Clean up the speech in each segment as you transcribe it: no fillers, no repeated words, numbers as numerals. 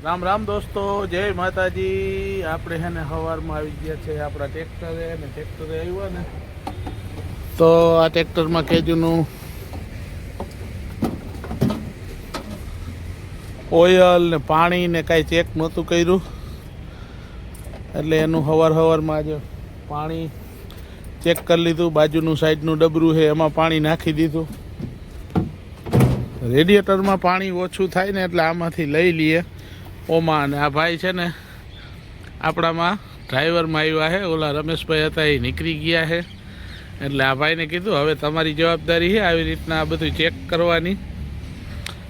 રામ રામ દોસ્તો, જય માતાજી। આપણે હે ને સવારમાં આવી ગયા છે આપણા ટ્રેક્ટરે ને ટ્રેક્ટરે આવ્યા ને તો આ ટ્રેક્ટરમાં કેજુનું ઓઇલ ને પાણી ને કાંઈ ચેક નહોતું કર્યું, એટલે એનું સવારમાં આજે પાણી ચેક કરી લીધું। બાજુનું સાઈડનું ડબરું છે એમાં પાણી નાખી દીધું। રેડિયેટરમાં પાણી ઓછું થાય ને એટલે આમાંથી લઈ લઈએ ઓમાં। અને આ ભાઈ છે ને આપણામાં ડ્રાઈવરમાં આવ્યા છે, ઓલા રમેશભાઈ હતા એ નીકળી ગયા છે, એટલે આ ભાઈને કીધું હવે તમારી જવાબદારી છે આવી રીતના આ બધું ચેક કરવાની।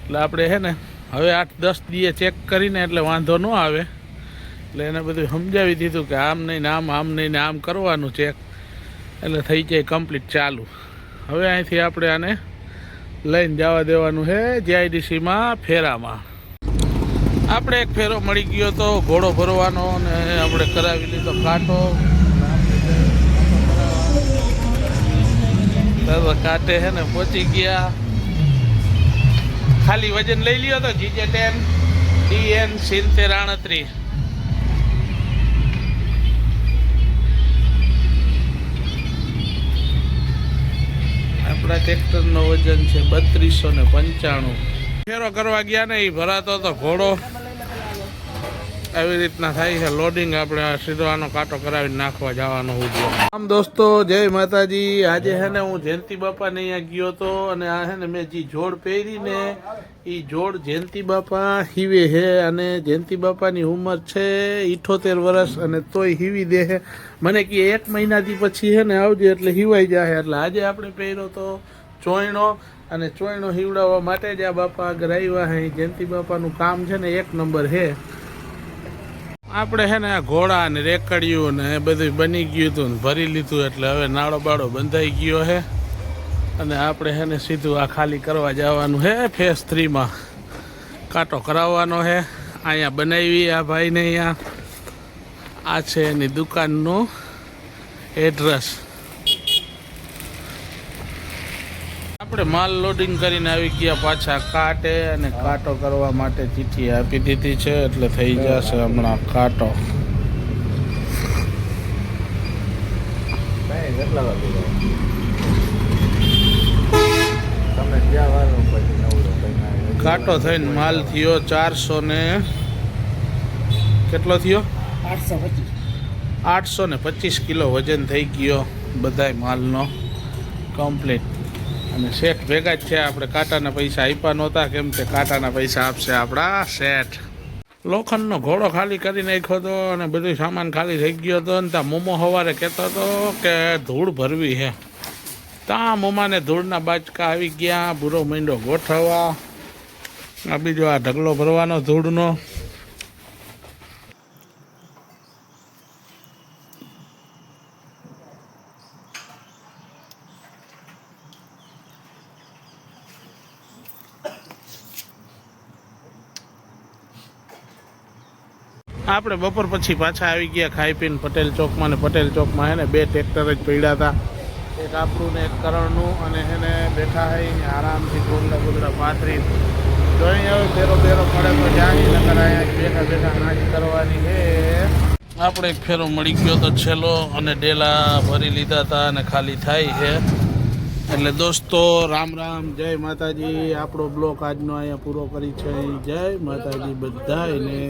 એટલે આપણે છે ને હવે 8-10 દીએ ચેક કરીને એટલે વાંધો ન આવે, એટલે એને બધું સમજાવી દીધું કે આમ નહીં ને આમ નહીં ને આમ કરવાનું ચેક, એટલે થઈ જાય કમ્પ્લીટ ચાલુ। હવે અહીંથી આપણે આને લઈને જવા દેવાનું છે જીઆઈડીસીમાં ફેરામાં। આપણે એક ફેરો મળી ગયો તો ઘોડો ભરવાનો, ને આપણે કરાવી લીધો કાંટો। કાંટે છે ને પહોંચી ગયા। ખાલી વજન લઈ લ્યો તો GJ10 DN 7038। આપણા ટ્રેક્ટરનો વજન છે 3295। ફેરો કરવા ગયા ને એ ભરાતો તો ઘોડો આવી રીતના થાય છે લોડિંગ। આપણે સીધો આનો કાંટો કરાવીને નાખવા જવાનો ઉદ્યો। આમ દોસ્તો, જય માતાજી। આજે છે ને હું જયંતિ બાપાને અહીંયા ગયો હતો, અને આ છે ને મેં જે જોડ પહેરી ને એ જોડ જયંતિ બાપા હીવે છે, અને જયંતિ બાપાની ઉંમર છે 78 વર્ષ, અને તોય હીવી દે છે। મને કે 1 મહિનાથી પછી છે ને આવજે એટલે હીવાઈ જાય। એટલે આજે આપણે પહેર્યો તો ચોયણો, અને ચોયણો હીવડાવવા માટે જ આ બાપા આગળ આવ્યા છે। જયંતિ બાપાનું કામ છે ને 1 નંબર છે। આપણે છે ને આ ઘોડા ને રેકડિયું ને બધું બની ગયું હતું ને ભરી લીધું, એટલે હવે નાળો બાળો બંધાઈ ગયો છે, અને આપણે છે ને સીધું આ ખાલી કરવા જવાનું છે ફેઝ 3માં કાંટો કરાવવાનો છે। અહીંયા બનાવી આ ભાઈને, અહીંયા આ છે એની દુકાનનું એડ્રેસ। આપણે માલ લોડિંગ કરીને આવી ગયા પાછા કાંટે, અને કાંટો કરવા માટે ચીઠી આપી દીધી છે, એટલે થઈ જશે હમણાં કાંટો। કાંટો થઈને માલ થયો 400 ને કેટલો થયો 825 કિલો વજન થઈ ગયો બધાય માલનો કમ્પ્લીટ। અને શેઠ ભેગા જ છે, આપણે કાંટાના પૈસા આપ્યા નહોતા, કેમ કે કાંટાના પૈસા આપશે આપણા શેઠ। લોખંડનો ઘોડો ખાલી કરી નાખ્યો હતો, અને બધું સામાન ખાલી થઈ ગયો હતો, ને ત્યાં મોમો સવારે કહેતો હતો કે ધૂળ ભરવી છે। ત્યાં મોમાને ધૂળના બાચકા આવી ગયા, બુરો મીંડો ગોઠવવા। આ બીજો આ ઢગલો ભરવાનો ધૂળનો। આપણે બપોર પછી પાછા આવી ગયા ખાઈ પીને પટેલ ચોકમાં, ને પટેલ ચોકમાં હે ને 2 ટ્રેક્ટર જ પડ્યા હતા, એક આપણું ને એક કરણનું, અને એને બેઠા હઈ આરામથી ગોળડા પાથરી જોઈ હવે ફેરો મળે તો જાણી નકર અહીંયા બેઠા નાચ કરવાની છે। આપણે એક ફેરો મળી ગયો તો છેલ્લો, અને ડેલા ભરી લીધા હતા, અને ખાલી થાય છે। એટલે દોસ્તો, રામ રામ, જય માતાજી। આપણો બ્લોક આજનો અહીંયા પૂરો કરી છે। જય માતાજી બધાયને।